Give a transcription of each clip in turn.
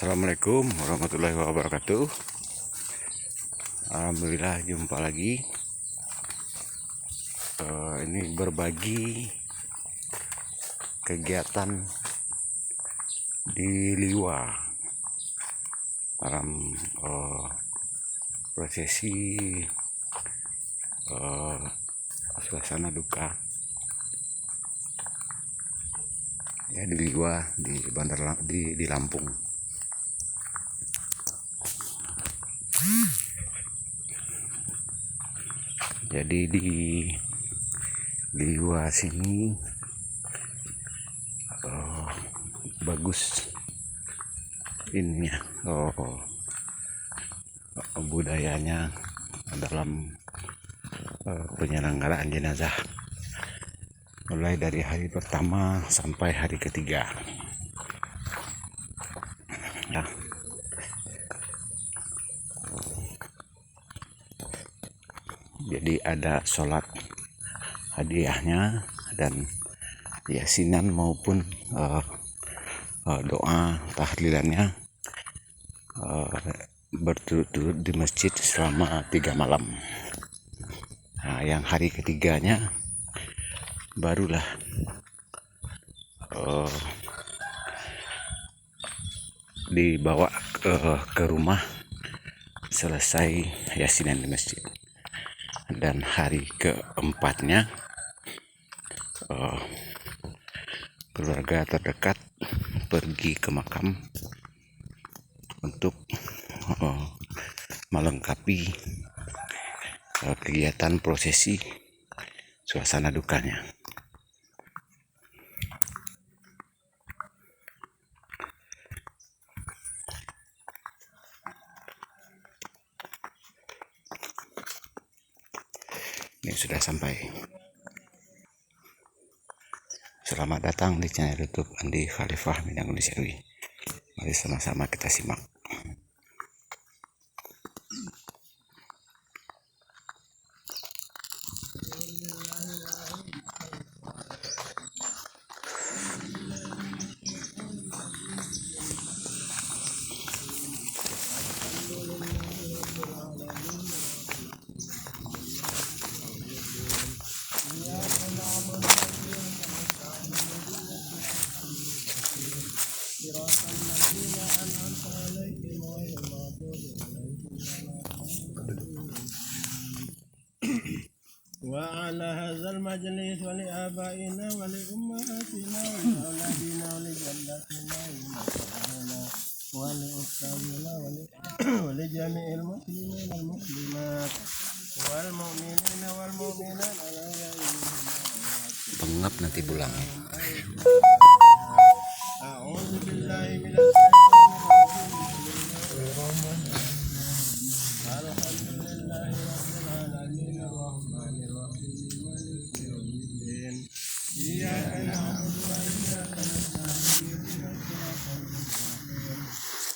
Assalamualaikum warahmatullahi wabarakatuh. Alhamdulillah jumpa lagi. Ini berbagi kegiatan di Liwa dalam prosesi suasana duka ya di Liwa di Bandar di Lampung. Jadi di Liwa sini bagus ini ya, budayanya dalam penyelenggaraan jenazah, mulai dari hari pertama sampai hari ketiga ya. Jadi ada sholat hadiahnya dan yasinan maupun doa tahlilannya berturut-turut di masjid selama 3 malam. Nah, yang hari ketiganya barulah dibawa ke rumah selesai yasinan di masjid. Dan hari keempatnya keluarga terdekat pergi ke makam untuk melengkapi kegiatan prosesi suasana dukanya. Ini sudah sampai. Selamat datang di channel YouTube Andi Khalifah Minang Ulisawi. Mari sama-sama kita simak. وعلى هذا المجلس ولآبائنا ولأمهاتنا ولأولادنا ولجداتنا ولمصاحبنا ولأستاذنا ولجميع المسلمين والمسلمات والمؤمنين والمؤمنات Pengap nanti pulang. أعوذ بالله من الشيطان الرجيم. الحمد لله رب العالمين الرحمن الرحيم مالك يوم الدين إياك نعبد وإياك نستعين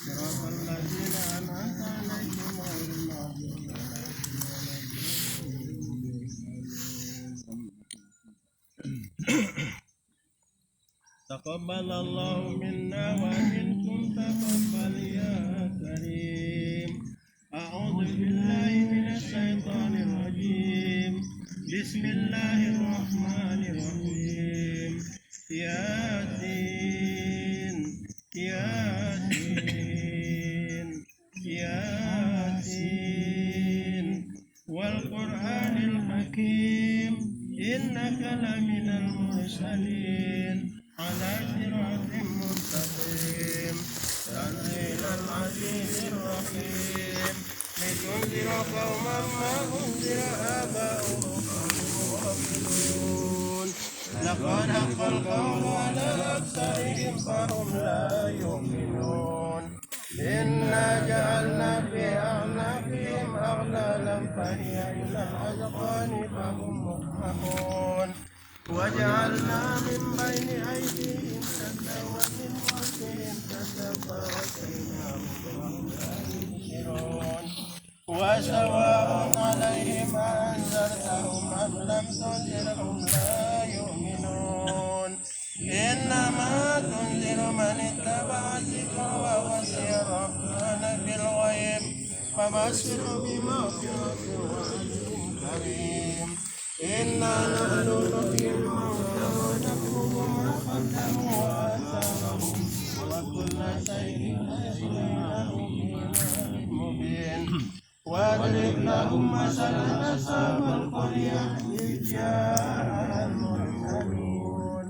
صراط الذين أنعمت عليهم غير المغضوب تقبل الله منا ومنكم تقبل يا كريم. أعوذ بالله من الشيطان الرجيم. بسم الله الرحمن الرحيم. ياسين ياسين ياسين والقرآن الحكيم إنك لمن المرسلين على صراط مستقيم تنزيل العزيز الرحيم لتنذر قوما ما أنذر آباؤهم فهم غافلون لقد حق القول على أكثرهم فهم لا يؤمنون إنا جعلنا في أعناقهم أغلالا فهي إلى الأذقان فهم مقمحون وجعلنا من بين أيديهم سدا ومن خلفهم سدا فأغشيناهم فهم لا يبصرون وسواء عليهم أنذرتهم أم لم تنذرهم لا يؤمنون إنما تنذر من اتبع الذكر وخشي الرحمن بالغيب فبشره بمغفرة وأجر كريم. إنا نحن نحيي الموتى ونكتب ما قدموا وآثارهم وكل شيء أحصيناه في إمام مبين. واضرب لهم مثلا أصحاب القرية إذ جاءها المرسلون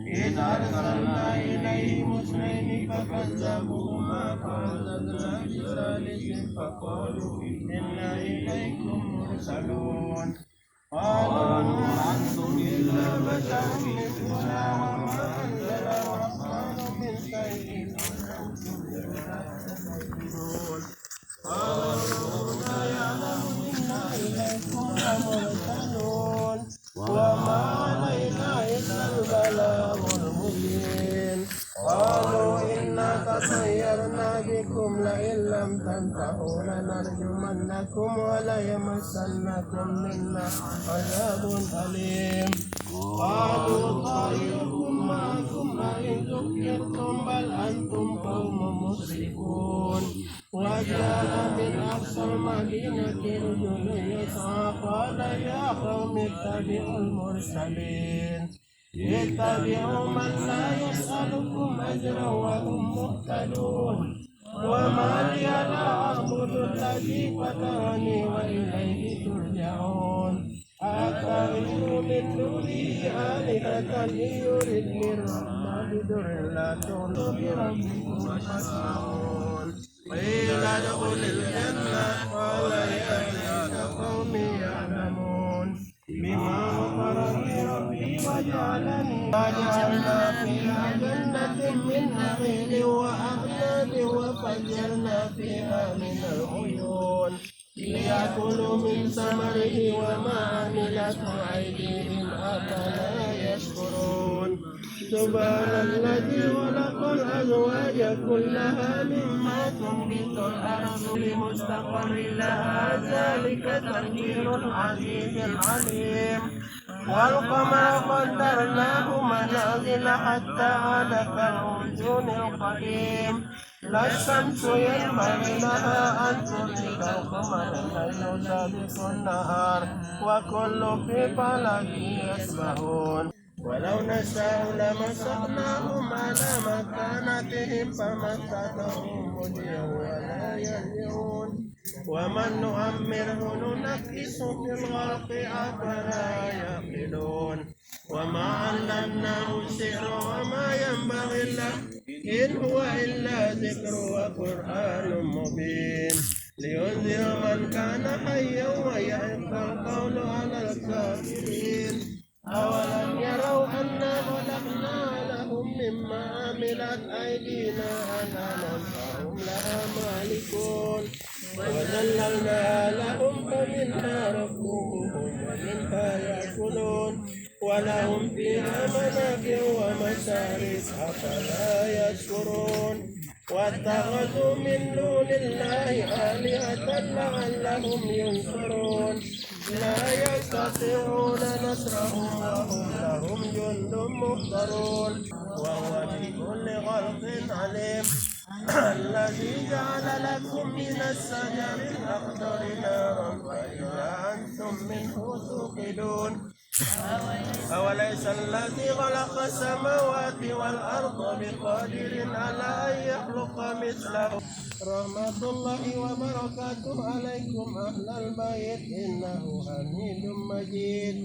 إذ أرسلنا إليهم اثنين فكذبوهما فعززنا بثالث فقالوا إنا إليكم مرسلون. قالوا ما أنتم إلا بشر مثلنا وما أنزل الرحمن من شيء أنتم إلا تكذبون. قالوا لا يعلم إنا إليكم لمرسلون وما علينا إلا البلاغ المبين. قالوا إنا تطيرنا بكم لئن لم تنتهوا لنرجمنكم وليمسنكم منا عذاب أليم. قالوا طائركم معكم أئن ذكرتم بل أنتم قوم مسرفون. وجاء من أقصى المدينة رجل يسعى قال يا قوم اتبعوا المرسلين اتبعوا من لا يسألكم أجرا وهم مهتدون. وما لي لا أعبد الذي فطرني وإليه ترجعون. أتخذ من دونه آلهة إن يردني الرحمن بضر لا تغن بربكم وتسمعون. قيل ادخل الجنة قال يا ليت قومي يعلمون بما غفر لي ربي وجعلنا فيها جنة من نخيل وأعناب وفجرنا فيها من العيون ليأكلوا من ثمره وما عملته أيديهم أفلا يشكرون. سبحان الذي خلق الأزواج كلها مما تنبت الأرض لمستقر لها ذلك تقدير العزيز العليم. والقمر قدرناه منازل حتى عاد كالعرجون القديم. لا الشمس ينبغي لها أن تدرك القمر الليل سابق النهار وكل في فلك يسبحون. ولو نشاء لمسخناهم على مكانتهم فما استطاعوا مضيا ولا يرجعون. ومن نؤمره ننكسه في الخلق أفلا يعقلون. وما علمناه الشعر وما ينبغي له إن هو إلا ذكر وقرآن مبين لينذر من كان حيا ويحق القول على الكافرين. أولم يروا أنا خلقنا لهم مما عملت أيدينا أنعاما فهم لها مالكون وذللنا لهم فمنها ركوبهم ومنها يأكلون ولهم فيها منافع ومشارب أفلا يشكرون. واتخذوا من دون الله آلهة لعلهم ينصرون. لا يستطيعون نصرهم وهم لهم جند محضرون. وهو بكل خلق عليم. الذي جعل لكم من الشجر الأخضر نارا فإذا أنتم منه توقدون. أوليس الذي خلق السماوات والأرض بقادر على أن يخلق مثله. رحمة الله وبركاته عليكم أهل البيت إنه حميد مجيد.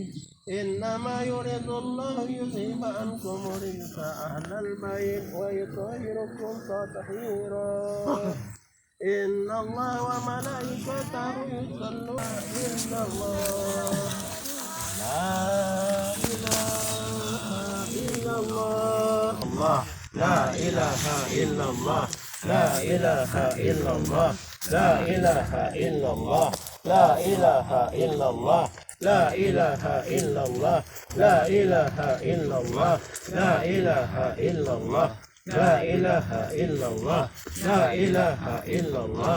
إنما يريد الله يذهب عنكم رجس أهل البيت ويطهركم تطهيرا. إن الله وملائكته يصلون على الله. لا إله إلا الله. لا إله إلا الله. لا إله إلا الله. لا إله إلا الله. لا إله إلا الله. لا إله إلا الله. لا إله إلا الله. لا إله إلا الله. لا إله إلا الله. لا إله إلا الله.